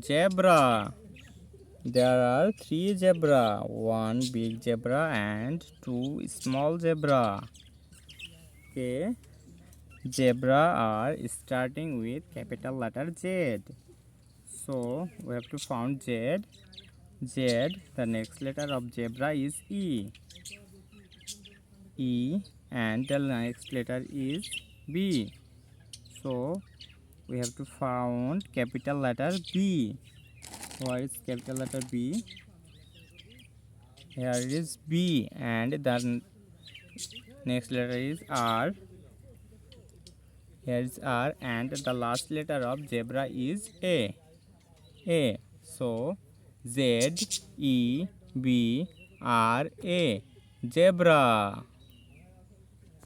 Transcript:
Zebra. There are three zebra, one big zebra and two small zebra. Okay, zebra are starting with capital letter Z. So we have to found Z. Z. The next letter of zebra is E. E, and the next letter is B. So we have to found capital letter B. What is capital letter B? Here it is B, and the next letter is R. Here is R, and the last letter of zebra is A. A. So Z E B R A, zebra.